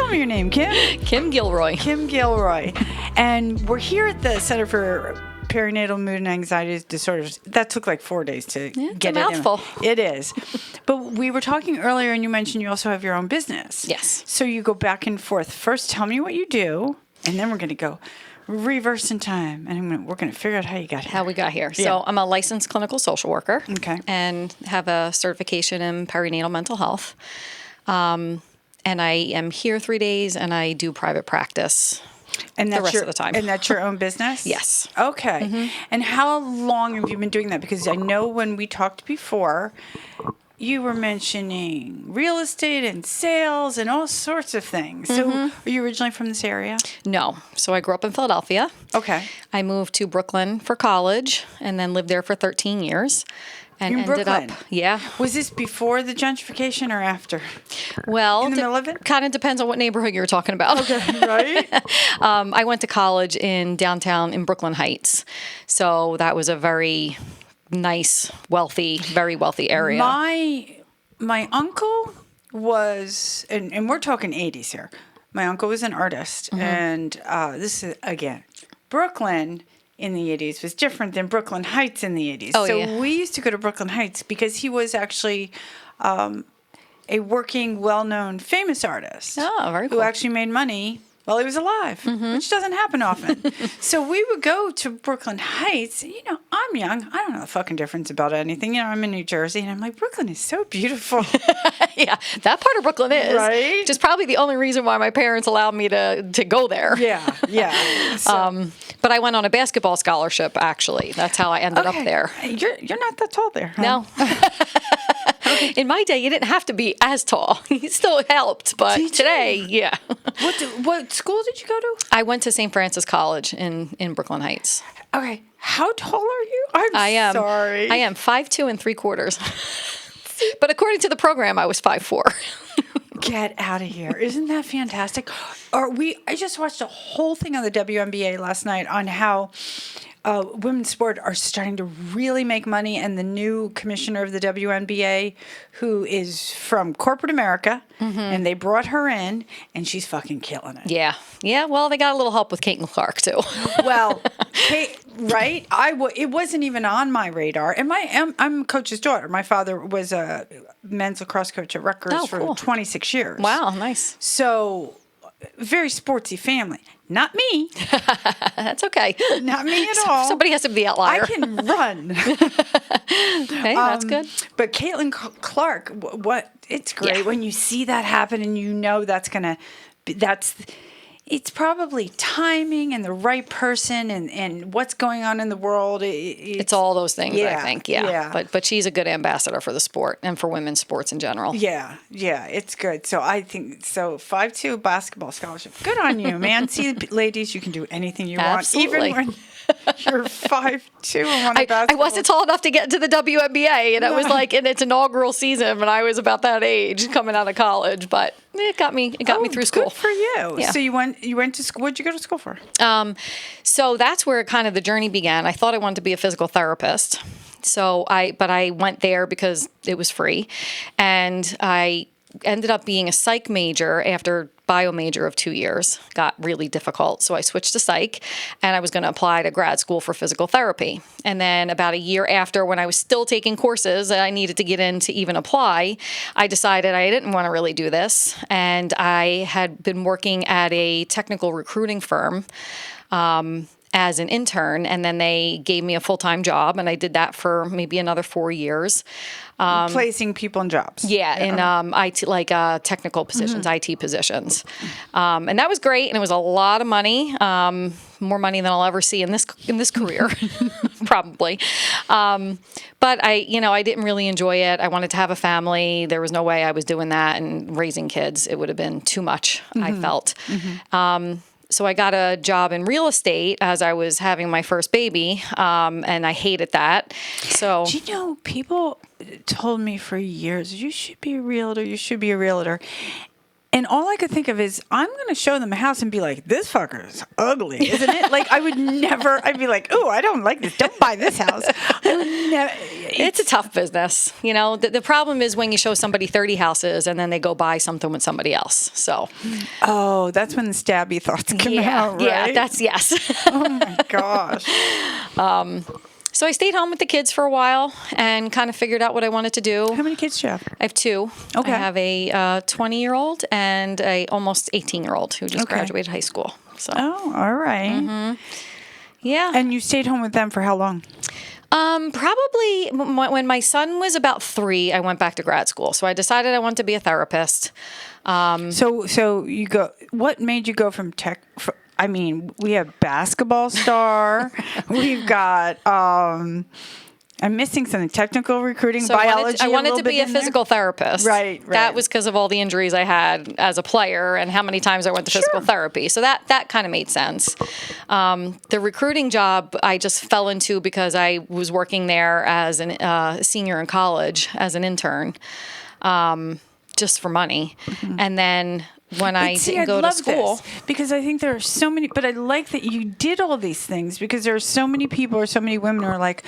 tell me your name, Kim? Kim Gilroy. Kim Gilroy. And we're here at the Center for Perinatal Mood and Anxiety Disorders. That took like 4 days to get a mouthful. It is. But we were talking earlier, and you mentioned you also have your own business. Yes. So you go back and forth. First, tell me what you do, and then we're going to go reverse in time, and we're going to figure out how you got here. How we got here. Yeah. So I'm a licensed clinical social worker. Okay. And have a certification in perinatal mental health. And I am here 3 days, and I do private practice And the rest of the time. And that's your own business? Yes. Okay. And how long have you been doing that? Because I know when we talked before, you were mentioning real estate and sales and all sorts of things. So are you originally from this area? No. So I grew up in Philadelphia. Okay. I moved to Brooklyn for college and then lived there for 13 years. And In ended Brooklyn? up, yeah. Was this before the gentrification or after? Well, In the middle of it? Kind of depends on what neighborhood you're talking about. Okay, right? I went to college in downtown in Brooklyn Heights. So that was a very nice, very wealthy area. My uncle was, and we're talking 80s here. My uncle was an artist. And this is, again, Brooklyn in the 80s was different than Brooklyn Heights in the 80s. Oh, so yeah. we used to go to Brooklyn Heights because he was actually a working, well-known, famous artist. Oh, very cool. Who actually made money while he was alive, which doesn't happen often. So we would go to Brooklyn Heights. You know, I'm young. I don't know the fucking difference about anything. You know, I'm in New Jersey, and I'm like, Brooklyn is so beautiful. Yeah, that part of Brooklyn is. Right? Which is probably the only reason why my parents allowed me to go there. Yeah. So, But I went on a basketball scholarship, actually. That's how I ended up there. You're not that tall there, huh? No. In my day, you didn't have to be as tall. It still helped, but Did you? today, yeah. What school did you go to? I went to St. Francis College in Brooklyn Heights. Okay. How tall are you? I am sorry. I am 5'2"3/4. But according to the program, I was 5'4". Get out of here. Isn't that fantastic? I just watched a whole thing on the WNBA last night on how women's sport are starting to really make money, and the new commissioner of the WNBA, who is from corporate America, and they brought her in, and she's fucking killing it. Yeah. Well, they got a little help with Caitlin Clark too. Well, Kate, right? It wasn't even on my radar. And I'm a coach's daughter. My father was a men's lacrosse coach at Rutgers for 26 years. Wow, nice. So, very sportsy family. Not me. That's okay. Not me at all. Somebody has to be the outlier. I can run. Hey, that's good. But Caitlin Clark, it's great when you see that happen, and you know it's probably timing and the right person and what's going on in the world. It's all those things, I think. Yeah. But she's a good ambassador for the sport and for women's sports in general. Yeah, it's good. So I think 5'2" basketball scholarship. Good on you, man. See, ladies, you can do anything you Absolutely. want, even when you're 5'2" and want to basketball. I wasn't tall enough to get into the WNBA, and it was like in its inaugural season when I was about that age, coming out of college. But it got me through school. Good for you. Yeah. So you went to school. What'd you go to school for? So that's where kind of the journey began. I thought I wanted to be a physical therapist. But I went there because it was free, and I ended up being a psych major after bio major of 2 years. Got really difficult. So I switched to psych, and I was going to apply to grad school for physical therapy. And then about a year after, when I was still taking courses that I needed to get in to even apply, I decided I didn't want to really do this. And I had been working at a technical recruiting firm as an intern, and then they gave me a full-time job, and I did that for maybe another 4 years. Placing people in jobs. Yeah, in IT, like technical positions, IT positions, and that was great. And it was a lot of money, more money than I'll ever see in this career, probably. But I didn't really enjoy it. I wanted to have a family. There was no way I was doing that and raising kids. It would have been too much. I felt. So I got a job in real estate as I was having my first baby, and I hated that. So, do you know, people told me for years, you should be a realtor, you should be a realtor. And all I could think of is, I'm going to show them a house and be like, this fucker is ugly, isn't it? Like, I'd be like, oh, I don't like this. Don't buy this house. I would never, It's a tough business. The problem is when you show somebody 30 houses and then they go buy something with somebody else. So. Oh, that's when the stabby thoughts come out, right? Yeah, yes. Oh my gosh. So I stayed home with the kids for a while and kind of figured out what I wanted to do. How many kids do you have? I have two. Okay. I have a 20-year-old and a almost 18-year-old who just graduated high school. So. Oh, all right. Mm-hmm. Yeah. And you stayed home with them for how long? Probably when my son was about 3, I went back to grad school. So I decided I wanted to be a therapist. So you go. What made you go from tech? I mean, we have basketball star. We've got. I'm missing something. Technical recruiting, so biology. I wanted to be a physical therapist. Right. That was because of all the injuries I had as a player and how many times I went to physical therapy. So that kind of made sense. The recruiting job I just fell into because I was working there as a senior in college as an intern, just for money, and then. When I didn't go to school. Because I think there are so many, but I like that you did all these things because there are so many people or so many women who are like,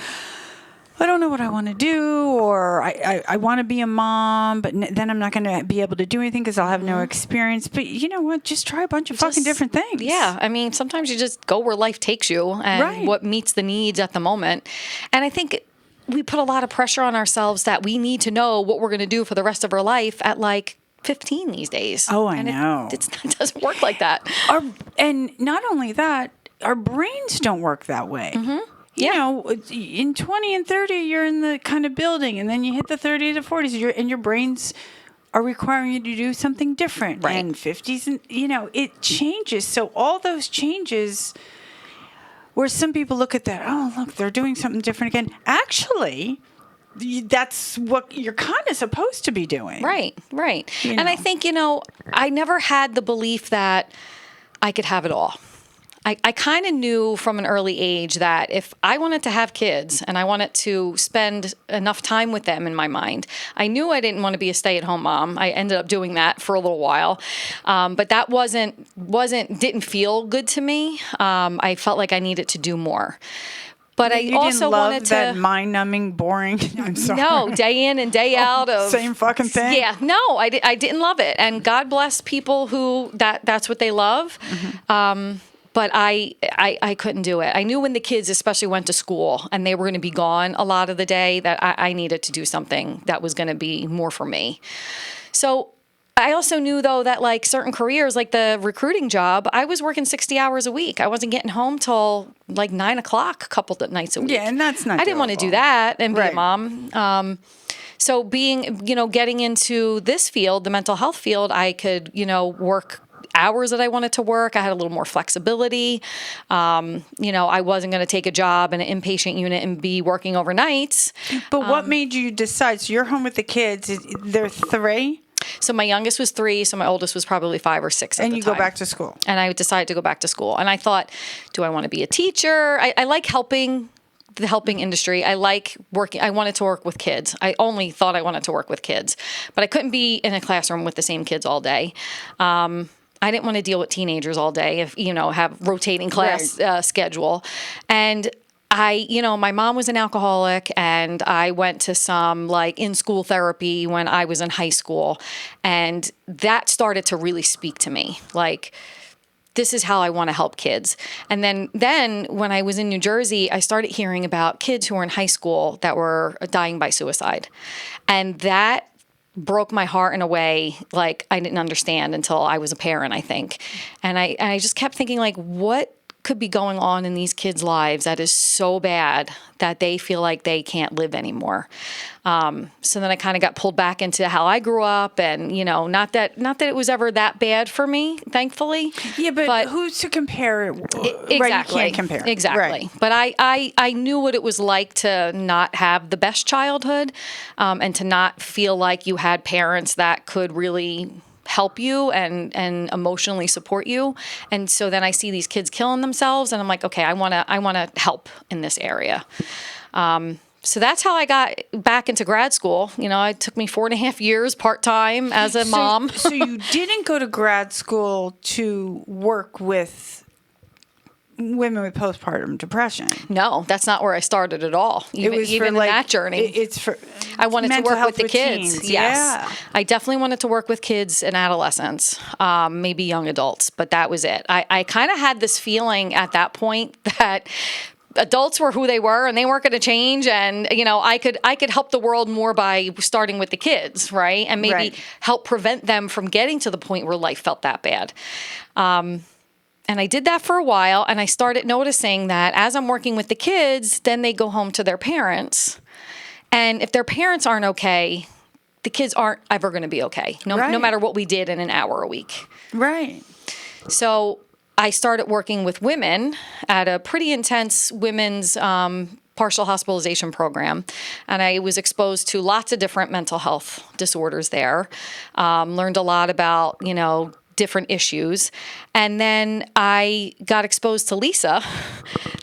I don't know what I want to do, or I want to be a mom, but then I'm not going to be able to do anything because I'll have no experience. But you know what? Just try a bunch of fucking different things. Yeah. I mean, sometimes you just go where life takes you and what meets the needs at the moment. And I think we put a lot of pressure on ourselves that we need to know what we're going to do for the rest of our life at 15 these days. Oh, I know. It doesn't work like that. And not only that, our brains don't work that way. Mm-hmm. You know, in 20 and 30, you're in the kind of building, and then you hit the 30 to 40s, and your brains are requiring you to do something different. Right. And 50s, and it changes. So all those changes, where some people look at that, oh, look, they're doing something different again. Actually, that's what you're kind of supposed to be doing. Right. And I think, I never had the belief that I could have it all. I kind of knew from an early age that if I wanted to have kids and I wanted to spend enough time with them in my mind, I knew I didn't want to be a stay-at-home mom. I ended up doing that for a little while. But that didn't feel good to me. I felt like I needed to do more. But I also wanted to that mind-numbing, boring. I'm sorry. No, day in and day out of same fucking thing. Yeah, no, I didn't love it, and God bless people who that's what they love. Mm-hmm. But I couldn't do it. I knew when the kids especially went to school and they were going to be gone a lot of the day that I needed to do something that was going to be more for me. So I also knew, though, that certain careers, like the recruiting job, I was working 60 hours a week. I wasn't getting home till 9 o'clock a couple of nights a week. Yeah, and that's not I didn't want to do that and be a mom. So getting into this field, the mental health field, I could, work hours that I wanted to work. I had a little more flexibility. I wasn't going to take a job in an inpatient unit and be working overnights. But what made you decide? So you're home with the kids. They're 3? So my youngest was 3, so my oldest was probably 5 or 6 at the time. And you go back to school. And I decided to go back to school. And I thought, do I want to be a teacher? I like helping, the helping industry. I like working. I wanted to work with kids. I only thought I wanted to work with kids. But I couldn't be in a classroom with the same kids all day. I didn't want to deal with teenagers all day, have rotating class schedule. And my mom was an alcoholic, and I went to some in-school therapy when I was in high school. And that started to really speak to me. This is how I want to help kids. And then when I was in New Jersey, I started hearing about kids who were in high school that were dying by suicide. And that broke my heart in a way I didn't understand until I was a parent, I think. And I just kept thinking, what could be going on in these kids' lives that is so bad that they feel like they can't live anymore. So then I kind of got pulled back into how I grew up, and not that it was ever that bad for me, thankfully. Yeah, but who's to compare it? Exactly. Right, you can't compare. Exactly. Right. But I knew what it was like to not have the best childhood, and to not feel like you had parents that could really help you and emotionally support you. And so then I see these kids killing themselves, and I'm like, okay, I want to help in this area. So that's how I got back into grad school. It took me 4.5 years part-time as a mom. So you didn't go to grad school to work with women with postpartum depression. No, that's not where I started at all. Even in that journey. It's for I wanted to work with the kids. Teens. Yes. Yeah. I definitely wanted to work with kids and adolescents, maybe young adults, but that was it. I kind of had this feeling at that point that adults were who they were and they weren't going to change. And, I could help the world more by starting with the kids, right? And maybe help prevent them from getting to the point where life felt that bad. And I did that for a while, and I started noticing that as I'm working with the kids, then they go home to their parents. And if their parents aren't okay, the kids aren't ever going to be okay, no matter what we did in an hour a week. Right. So I started working with women at a pretty intense women's partial hospitalization program. And I was exposed to lots of different mental health disorders there. Learned a lot about, different issues. And then I got exposed to Lisa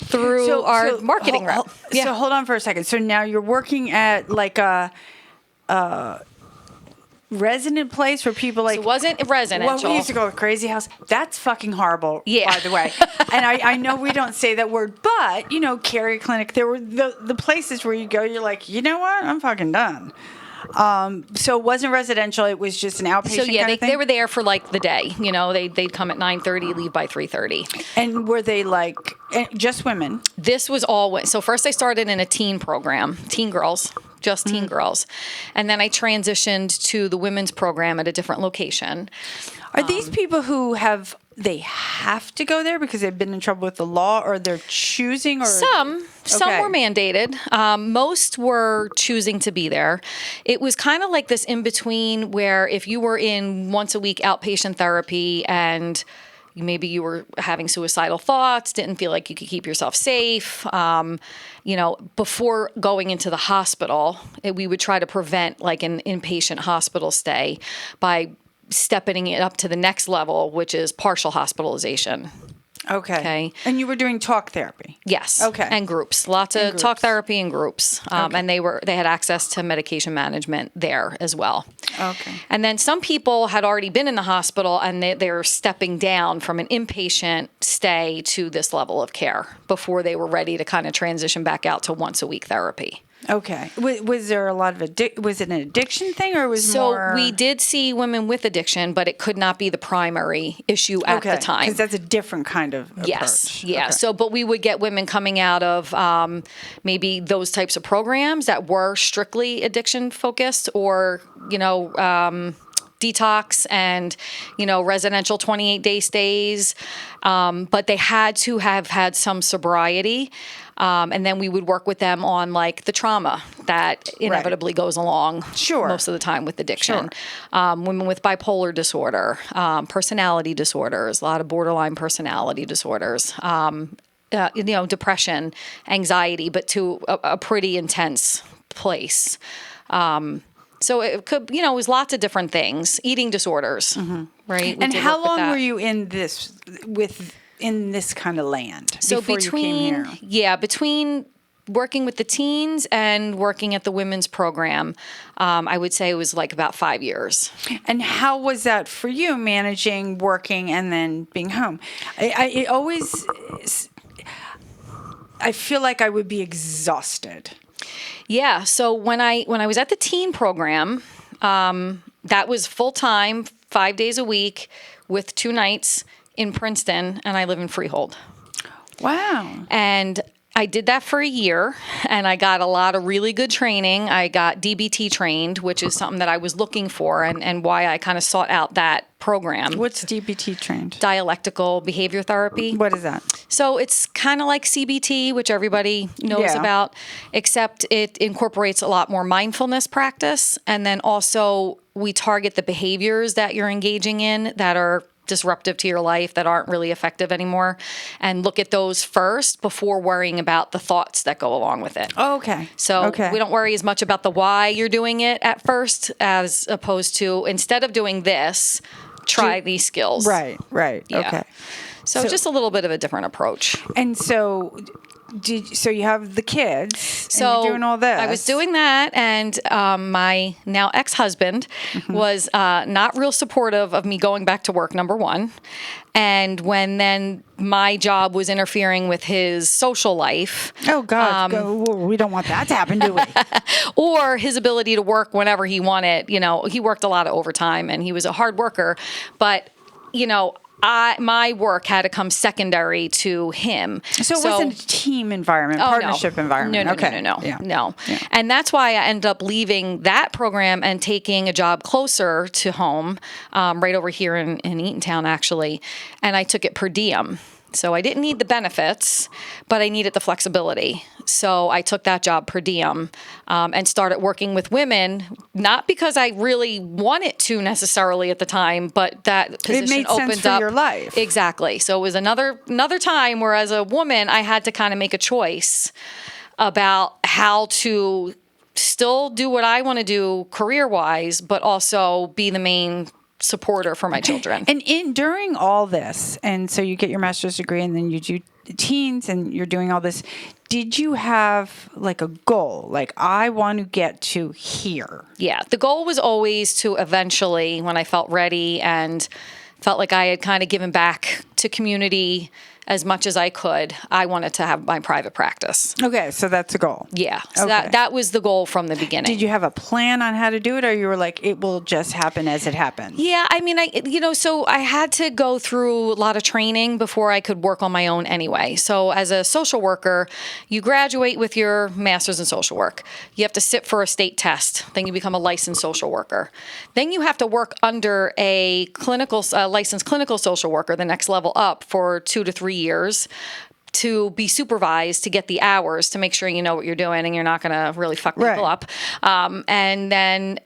through our marketing rep. So hold on for a second. So now you're working at like a resident place where people like... So it wasn't residential. Well, we used to go to Crazy House. That's fucking horrible, by the way. And I know we don't say that word, but, Carrier Clinic, there were the places where you go, you're like, you know what? I'm fucking done. So it wasn't residential. It was just an outpatient kind of thing? They were there for like the day. They'd come at 9:30, leave by 3:30. And were they like just women? This was all. So first I started in a teen program, teen girls, just teen girls. And then I transitioned to the women's program at a different location. Are these people who they have to go there because they've been in trouble with the law, or they're choosing? Or Some were mandated. Most were choosing to be there. It was kind of like this in between where if you were in once a week outpatient therapy and maybe you were having suicidal thoughts, didn't feel like you could keep yourself safe, before going into the hospital, we would try to prevent like an inpatient hospital stay by stepping it up to the next level, which is partial hospitalization. Okay. And you were doing talk therapy? Yes. Okay. And groups. Lots of talk therapy and groups. And they had access to medication management there as well. Okay. And then some people had already been in the hospital and they're stepping down from an inpatient stay to this level of care before they were ready to kind of transition back out to once a week therapy. Okay. Was there a lot of was it an addiction thing, or was more? So we did see women with addiction, but it could not be the primary issue at the time. Because that's a different kind of approach. Yes. Yeah. Okay. So, but we would get women coming out of maybe those types of programs that were strictly addiction focused, or detox and residential 28-day stays, but they had to have had some sobriety. And then we would work with them on like the trauma that inevitably goes along most of the time with addiction. Women with bipolar disorder, personality disorders, a lot of borderline personality disorders, depression, anxiety, but to a pretty intense place. So it could, it was lots of different things, eating disorders, right? And how long were you in this kind of land before you came here? Between working with the teens and working at the women's program, I would say it was like about 5 years. And how was that for you, managing, working, and then being home? I feel like I would be exhausted. Yeah. So when I was at the teen program, that was full time, 5 days a week with 2 nights in Princeton, and I live in Freehold. Wow. And I did that for a year, and I got a lot of really good training. I got DBT trained, which is something that I was looking for, and why I kind of sought out that program. What's DBT trained? Dialectical behavior therapy. What is that? So it's kind of like CBT, which everybody knows about, except it incorporates a lot more mindfulness practice. And then also we target the behaviors that you're engaging in that are disruptive to your life, that aren't really effective anymore, and look at those first before worrying about the thoughts that go along with it. Oh, okay. So we don't worry as much about the why you're doing it at first, as opposed to, instead of doing this, try these skills. Right. Yeah. Okay. So just a little bit of a different approach. And so so you have the kids, So and you're doing all this. I was doing that, and my now ex-husband was not real supportive of me going back to work, number one. And when then my job was interfering with his social life. Oh, God. We don't want that to happen, do we? Or his ability to work whenever he wanted. You know, he worked a lot of overtime, and he was a hard worker. But, you know, my work had to come secondary to him. So it wasn't a team environment, partnership environment. No. Yeah. And that's why I ended up leaving that program and taking a job closer to home, right over here in Eatontown, actually. And I took it per diem. So I didn't need the benefits, but I needed the flexibility. So I took that job per diem and started working with women, not because I really wanted to necessarily at the time, but that position it made opened sense for up your life. Exactly. So it was another time where, as a woman, I had to kind of make a choice about how to still do what I want to do career-wise, but also be the main supporter for my children. And during all this, and so you get your master's degree, and then you do teens, and you're doing all this. Did you have like a goal? Like, I want to get to here. Yeah. The goal was always to eventually, when I felt ready and felt like I had kind of given back to community as much as I could, I wanted to have my private practice. Okay, so that's a goal. Yeah. So Okay. that was the goal from the beginning. Did you have a plan on how to do it, or you were like, it will just happen as it happens? Yeah, I mean, so I had to go through a lot of training before I could work on my own anyway. So as a social worker, you graduate with your master's in social work. You have to sit for a state test. Then you become a licensed social worker. Then you have to work under a licensed clinical social worker, the next level up, for 2 to 3 years to be supervised, to get the hours, to make sure you know what you're doing and you're not going to really fuck people up. And then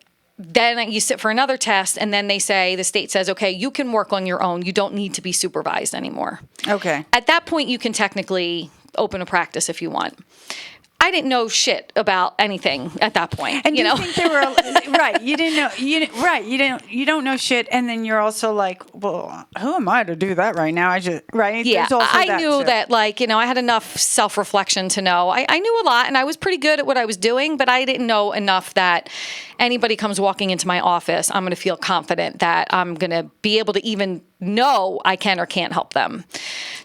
you sit for another test, and then the state says, okay, you can work on your own. You don't need to be supervised anymore. Okay. At that point, you can technically open a practice if you want. I didn't know shit about anything at that point. And do you think there were right? You didn't know. You don't know shit, and then you're also like, well, who am I to do that right now? Right? Yeah, I knew too. that. Like, I had enough self-reflection to know. I knew a lot, and I was pretty good at what I was doing, but I didn't know enough that anybody comes walking into my office, I'm going to feel confident that I'm going to be able to even know I can or can't help them.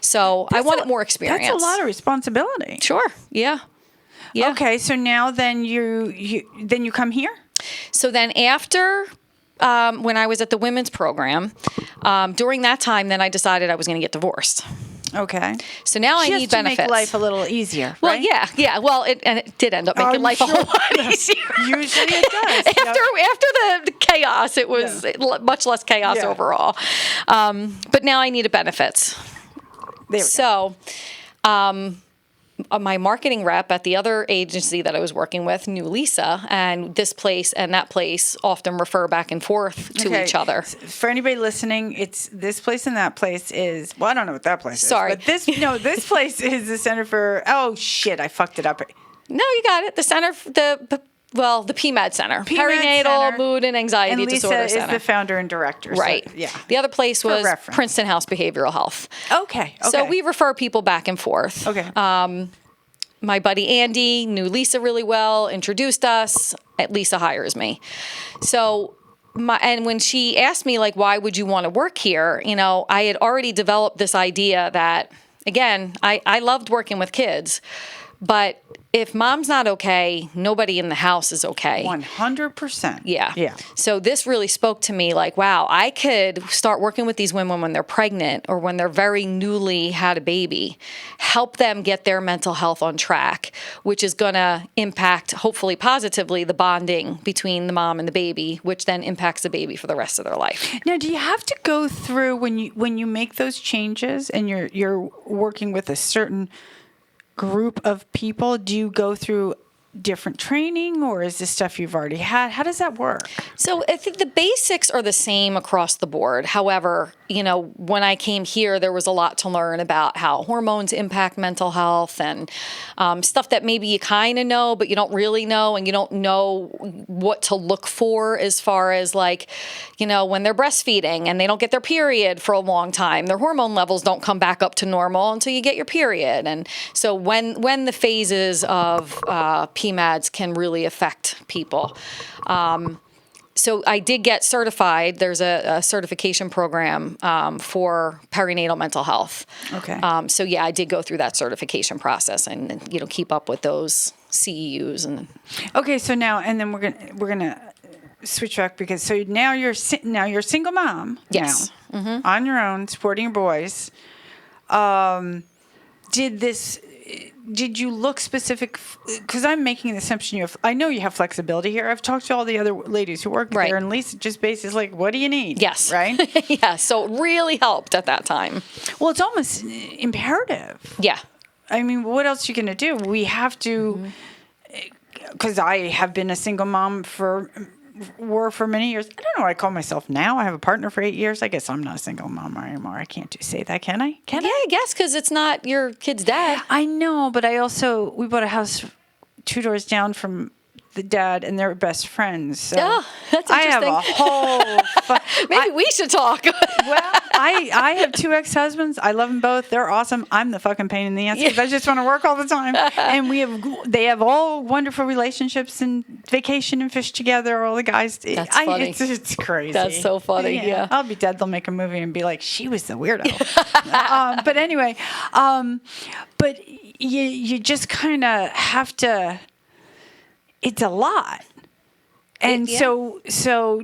So I wanted more experience. That's a lot of responsibility. Sure. Yeah. Yeah. Okay, so now then you come here? So then after when I was at the women's program, during that time, then I decided I was going to get divorced. Okay. So now I need benefits. To make life a little easier, Well, right? yeah. Well, it did end up making life a whole lot easier. Usually it does. After the chaos, it was much less chaos overall. But now I needed benefits. So my marketing rep at the other agency that I was working with knew Lisa, and this place and that place often refer back and forth to each other. For anybody listening, it's this place and that place is, well, I don't know what that place is. Sorry. But this place is the Center for, oh shit, I fucked it up. No, you got it. The Center, the PMAD Center. Perinatal, Mood and Anxiety Disorder Center. And Lisa is the founder and director. Right. So, yeah. The other place was Princeton House Behavioral Health. Okay. So we refer people back and forth. Okay. My buddy Andy knew Lisa really well, introduced us. Lisa hires me. So and when she asked me, like, why would you want to work here? I had already developed this idea that, again, I loved working with kids, but if mom's not okay, nobody in the house is okay. 100%. Yeah. So this really spoke to me like, wow, I could start working with these women when they're pregnant or when they're very newly had a baby, help them get their mental health on track, which is going to impact, hopefully positively, the bonding between the mom and the baby, which then impacts the baby for the rest of their life. Now, do you have to go through when you make those changes and you're working with a certain group of people, do you go through different training, or is this stuff you've already had? How does that work? So I think the basics are the same across the board. However, when I came here, there was a lot to learn about how hormones impact mental health and stuff that maybe you kind of know, but you don't really know, and you don't know what to look for as far as like, when they're breastfeeding and they don't get their period for a long time, their hormone levels don't come back up to normal until you get your period. And so when the phases of PMADs can really affect people. So I did get certified. There's a certification program for perinatal mental health. Okay. So yeah, I did go through that certification process and keep up with those CEUs and. Okay, so now and then we're gonna switch back because so now you're a single mom. Yes. Now, Mm-hmm. on your own, supporting your boys. Did you look specific? Because I'm making an assumption I know you have flexibility here. I've talked to all the other ladies who work Right. there, and Lisa just basically like, what do you need? Yes. Right? Yeah. So it really helped at that time. Well, it's almost imperative. Yeah. I mean, what else are you going to do? We have to, because I have been a single mom for many years. I don't know what I call myself now. I have a partner for 8 years. I guess I'm not a single mom anymore. I can't say that, can I? Yeah, I guess because it's not your kid's dad. I know, but we bought a house 2 doors down from the dad, and they're best friends. So Oh, that's I have interesting. a whole. Maybe we should talk. Well, I have 2 ex-husbands. I love them both. They're awesome. I'm the fucking pain in the ass because I just want to work all the time. And they have all wonderful relationships and vacation and fish together. All the guys. That's funny. It's crazy. That's so funny. Yeah. I'll be dead. They'll make a movie and be like, she was the weirdo. But anyway, but you just kind of have to. It's a lot. And Yeah. so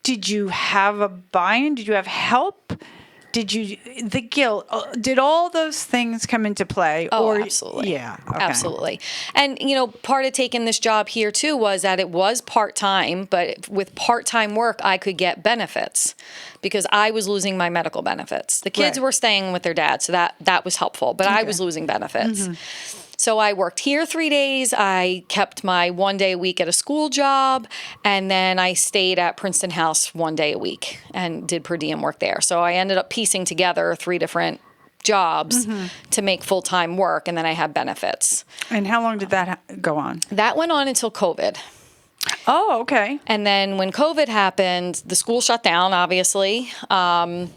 did you have a buy-in? Did you have help? The guilt, did all those things come into play? Oh, absolutely. Yeah. Okay. Absolutely. And, part of taking this job here too was that it was part-time, but with part-time work, I could get benefits because I was losing my medical benefits. The kids Right. were staying with their dad, so that was helpful, but I was losing benefits. So I worked here 3 days. I kept my 1 day a week at a school job, and then I stayed at Princeton House 1 day a week and did per diem work there. So I ended up piecing together 3 different jobs to make full-time work, and then I had benefits. And how long did that go on? That went on until COVID. Oh, okay. And then when COVID happened, the school shut down, obviously. And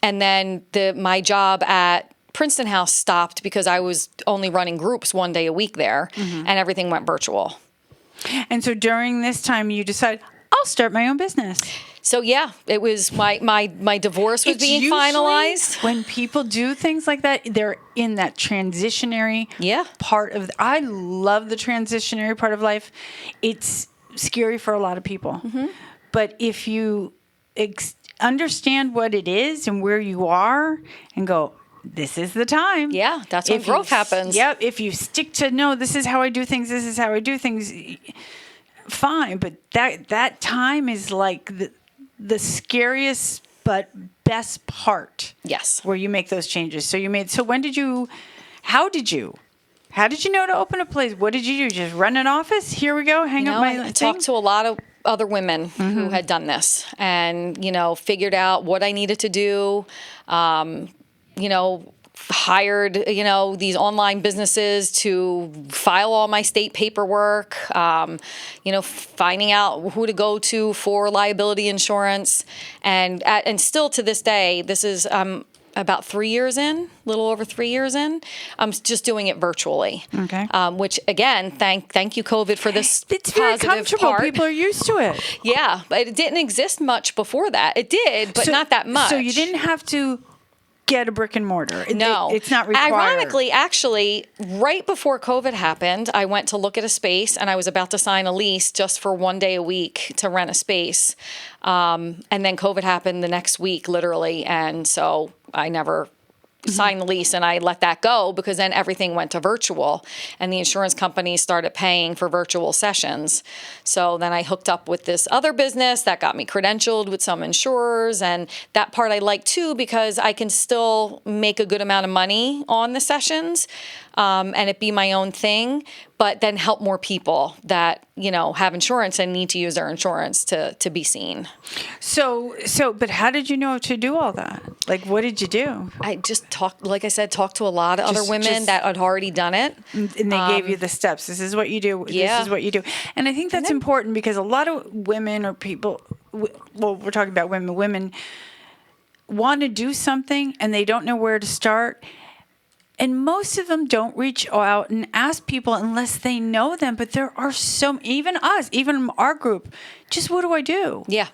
then my job at Princeton House stopped because I was only running groups 1 day a week there, and everything went virtual. And so during this time, you decided, I'll start my own business. So yeah, it was my divorce was being usually finalized. When people do things like that, they're in that transitionary part of. I love the transitionary part of life. It's scary for a lot of people, but if you understand what it is and where you are, and go, this is the time. Yeah, that's when growth happens. Yep. If you stick to no, this is how I do things. This is how I do things. Fine, but that time is like the scariest but best part. Yes. Where you make those changes. So when did you? How did you know to open a place? What did you do? Just run an office? Here we go. Hang up my I thing? talked to a lot of other women who had done this and, figured out what I needed to do. Hired, these online businesses to file all my state paperwork, finding out who to go to for liability insurance. And still to this day, this is about 3 years in, a little over 3 years in, I'm just doing it virtually. Okay. Which, again, thank you, COVID, for this It's very positive comfortable. part. People are used to it. Yeah, but it didn't exist much before that. It did, but not that much. So you didn't have to get a brick and mortar. No. It's not required. Ironically, actually, right before COVID happened, I went to look at a space and I was about to sign a lease just for 1 day a week to rent a space. And then COVID happened the next week, literally. And so I never signed the lease and I let that go because then everything went to virtual and the insurance companies started paying for virtual sessions. So then I hooked up with this other business that got me credentialed with some insurers, and that part I like too because I can still make a good amount of money on the sessions. and it be my own thing, but then help more people that, have insurance and need to use their insurance to be seen. But how did you know to do all that? Like, what did you do? I just talked to a lot of other women that had already done it. And they gave you the steps. This is what you do. Yeah. This is what you do. And I think that's important because a lot of women or people, well, we're talking about women want to do something and they don't know where to start. And most of them don't reach out and ask people unless they know them. But there are even us, even our group, just what do I do? Yeah.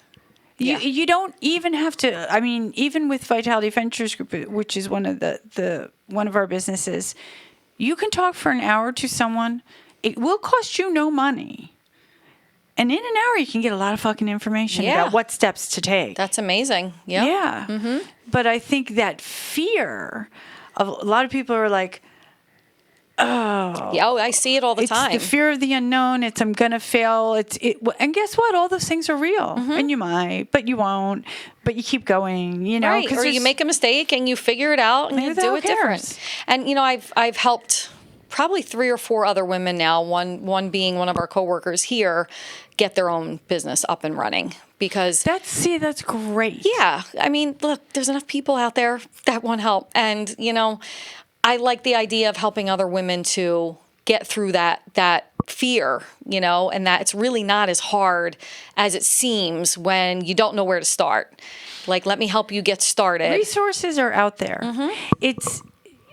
You don't even have to. I mean, even with Vitality Ventures Group, which is one of one of our businesses, you can talk for an hour to someone. It will cost you no money. And in an hour, you can get a lot of fucking information about what steps to take. That's amazing. Yep. Yeah. Mm-hmm. But I think that fear of a lot of people are like, oh, I see it all the time. It's the fear of the unknown. It's I'm gonna fail. And guess what? All those things are real, and you might, but you won't. But you keep going, right? Or you make a mistake and you figure it out and you do it different. And I've helped probably 3 or 4 other women now. One being one of our coworkers here, get their own business up and running. Because that's great. Yeah. I mean, look, there's enough people out there that want help. And, I like the idea of helping other women to get through that fear, and that it's really not as hard as it seems when you don't know where to start. Like, let me help you get started. Resources are out there. Mm-hmm.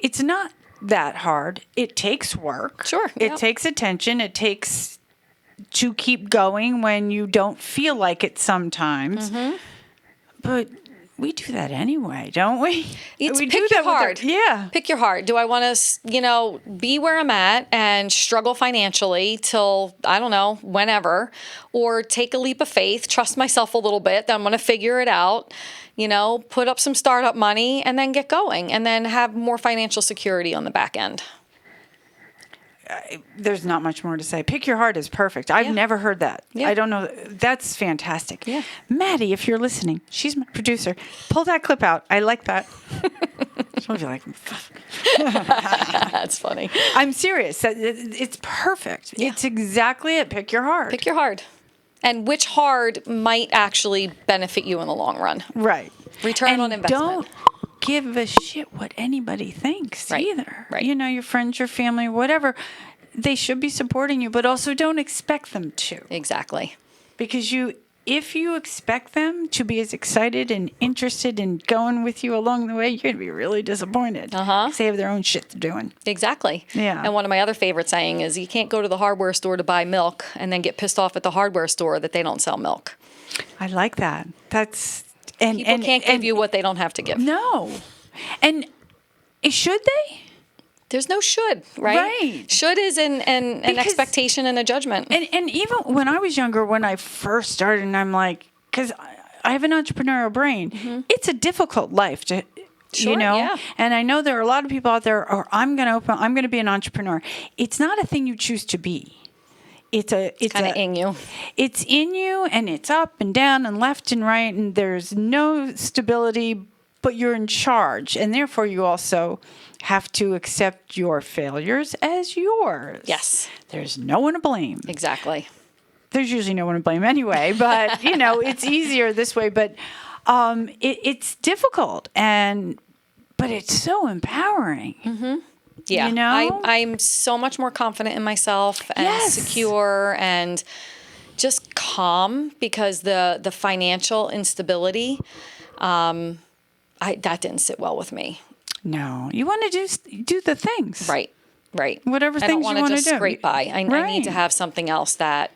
It's not that hard. It takes work. Sure. It takes attention. It takes to keep going when you don't feel like it sometimes. Mm-hmm. But we do that anyway, don't we? Pick your heart. Pick your heart. Do I want to, be where I'm at and struggle financially till, I don't know, whenever, or take a leap of faith, trust myself a little bit, then I'm going to figure it out, put up some startup money and then get going and then have more financial security on the back end. There's not much more to say. Pick your heart is perfect. I've never heard that. Yeah. I don't know. That's fantastic. Yeah. Maddie, if you're listening, she's my producer. Pull that clip out. I like that. She'll be like, that's funny. I'm serious. It's perfect. Yeah. It's exactly it. Pick your heart. Pick your heart. And which heart might actually benefit you in the long run. Right. Return on investment. Don't give a shit what anybody thinks either. Right. Your friends, your family, whatever. They should be supporting you, but also don't expect them to. Exactly. Because if you expect them to be as excited and interested in going with you along the way, you're going to be really disappointed. Because they have their own shit they're doing. Exactly. Yeah. And one of my other favorite saying is you can't go to the hardware store to buy milk and then get pissed off at the hardware store that they don't sell milk. I like that. People can't give you what they don't have to give. No. And should they? There's no should, right? Right. Should is an expectation and a judgment. And even when I was younger, when I first started, and I'm like, because I have an entrepreneurial brain, it's a difficult life to, Yeah. And I know there are a lot of people out there, I'm going to be an entrepreneur. It's not a thing you choose to be. It's kind of in you. It's in you, and it's up and down and left and right, and there's no stability, but you're in charge, and therefore you also have to accept your failures as yours. Yes. There's no one to blame. Exactly. There's usually no one to blame anyway, but it's easier this way. But it's difficult, but it's so empowering. Mm-hmm. Yeah, I'm so much more confident in myself and secure and just calm because the financial instability, that didn't sit well with me. No, you want to do the things. Right. Whatever things you want to do. I don't want to just scrape by. I need to have something else that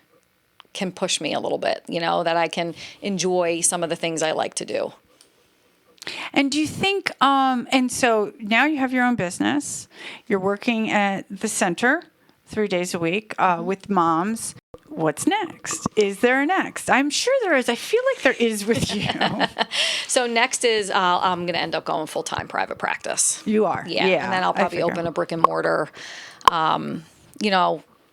can push me a little bit, that I can enjoy some of the things I like to do. And do you think, and so now you have your own business, you're working at the center 3 days a week with moms. What's next? Is there a next? I'm sure there is. I feel like there is with you. So next is I'm going to end up going full-time private practice. You are? Yeah. And then I'll probably open a brick and mortar,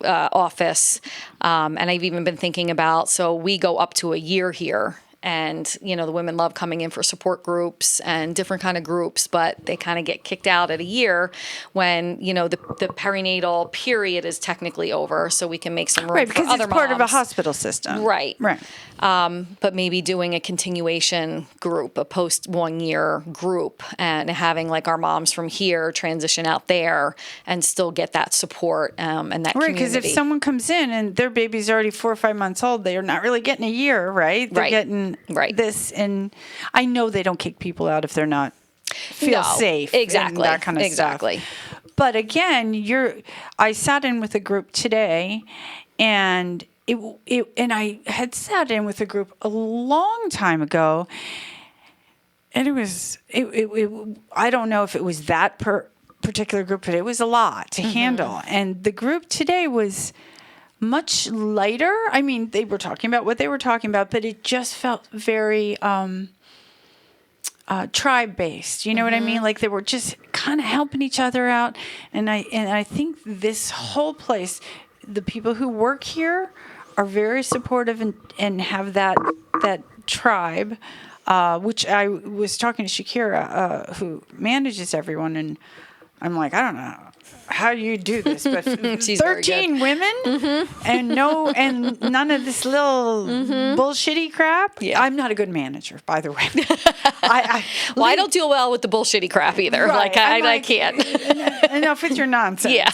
office. And I've even been thinking about, so we go up to a year here. And, the women love coming in for support groups and different kind of groups, but they kind of get kicked out at a year when, the perinatal period is technically over. So we can make some room Right, for because other it's part of a moms. hospital system. Right. Right. But maybe doing a continuation group, a post 1 year group, and having like our moms from here transition out there and still get that support and that Right, community. because if someone comes in and their baby's already 4 or 5 months old, they're not really getting a year, right? They're Right. getting Right. this, and I know they don't kick people out if they're not feel No, safe. exactly, And that kind of exactly. stuff. But again, I sat in with a group today, and and I had sat in with a group a long time ago, and I don't know if it was that particular group, but it was a lot to handle. And the group today was much lighter. I mean, they were talking about what they were talking about, but it just felt very tribe based. You know what I mean? Like they were just kind of helping each other out. And I think this whole place, the people who work here are very supportive and have that tribe. Which I was talking to Shakira, who manages everyone, and I'm like, I don't know how you do this, but 13 women and none of this little bullshitty crap. Yeah. I'm not a good manager, by the way. I don't deal well with the bullshitty crap either. Right. Like I can't. Enough with your nonsense. Yeah.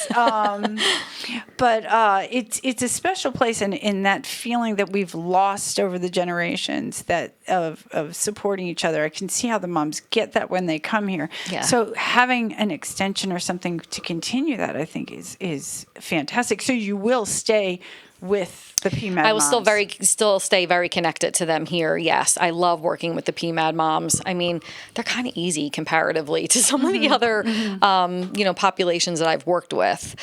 But it's a special place in that feeling that we've lost over the generations that of supporting each other. I can see how the moms get that when they come here. Yeah. So having an extension or something to continue that, I think is fantastic. So you will stay with the PMAD I will moms. still stay very connected to them here. Yes, I love working with the PMAD moms. I mean, they're kind of easy comparatively to some of the other, populations that I've worked with.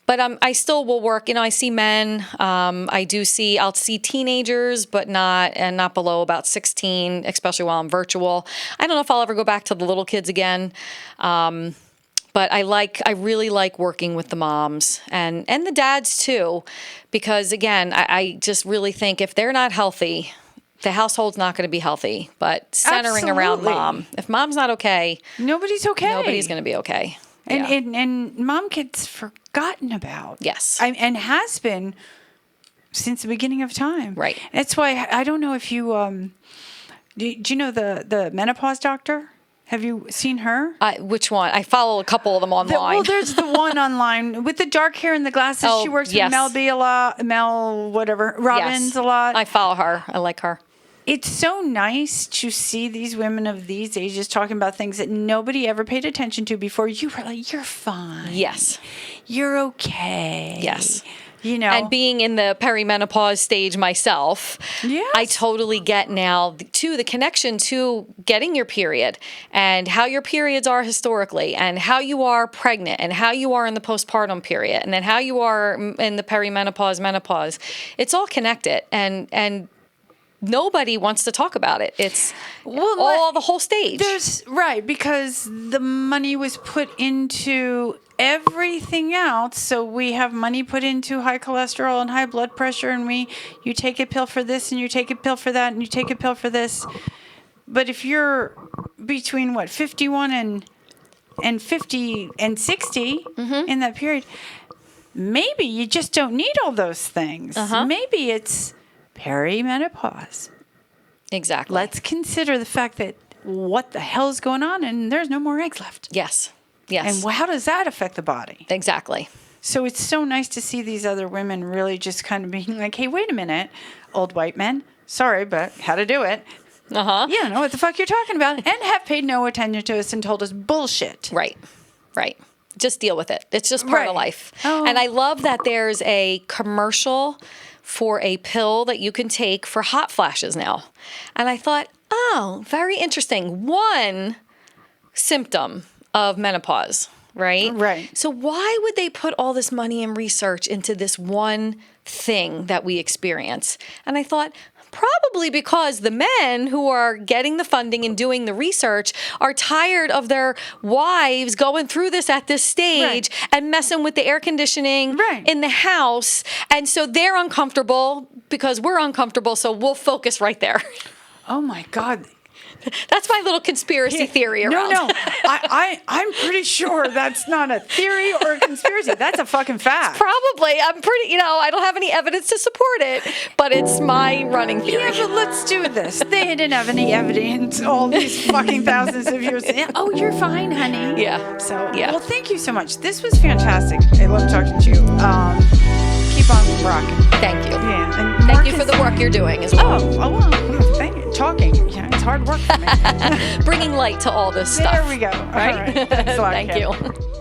But I still will work. I see men. I'll see teenagers, but not below about 16, especially while I'm virtual. I don't know if I'll ever go back to the little kids again. But I really like working with the moms and the dads too, because again, I just really think if they're not healthy, the household's not going to be healthy. But centering around mom, if mom's not okay, nobody's okay. Nobody's going to be okay. Yeah. And mom gets forgotten about. Yes. And has been since the beginning of time. Right. That's why I don't know if you do you know the menopause doctor? Have you seen her? Which one? I follow a couple of them online. There's the one online with the dark hair and the glasses. Oh, she works yes. with Mel B a lot. Mel whatever Robbins Yes. a lot. I follow her. I like her. It's so nice to see these women of these ages talking about things that nobody ever paid attention to before. You were like, you're fine. Yes. You're okay. Yes. And being in the perimenopause stage myself, yes. I totally get now the connection to getting your period and how your periods are historically and how you are pregnant and how you are in the postpartum period and then how you are in the perimenopause, menopause. It's all connected and nobody wants to talk about it. It's the whole stage. Because the money was put into everything else. So we have money put into high cholesterol and high blood pressure, and you take a pill for this, and you take a pill for that, and you take a pill for this. But if you're between 51 and 50 and 60 in that period, maybe you just don't need all those things. Maybe it's perimenopause. Exactly. Let's consider the fact that what the hell is going on, and there's no more eggs left. Yes. And how does that affect the body? Exactly. So it's so nice to see these other women really just kind of being like, hey, wait a minute, old white men. Sorry, but how to do it. You don't know what the fuck you're talking about. And have paid no attention to us and told us bullshit. Right. Just deal with it. It's just part of life. Oh. And I love that there's a commercial for a pill that you can take for hot flashes now. And I thought, very interesting. One symptom of menopause, right? Right. So why would they put all this money and research into this one thing that we experience? And I thought, Probably because the men who are getting the funding and doing the research are tired of their wives going through this at this stage and messing with the air conditioning in the house. And so they're uncomfortable because we're uncomfortable. So we'll focus right there. Oh my God. That's my little conspiracy theory around. No, I'm pretty sure that's not a theory or a conspiracy. That's a fucking fact. Probably. I'm pretty, I don't have any evidence to support it, but it's my running theory. Yeah, but let's do this. They didn't have any evidence all these fucking thousands of years. Oh, you're fine, honey. Yeah. So, well, thank you so much. This was fantastic. I love talking to you. Keep on rocking. Thank you. Yeah. And thank you for the work you're doing as well. Well, thank you. Talking. Yeah, it's hard work for me. Bringing light to all this stuff. There we go. All right. Thanks a lot, Thank Kim. you.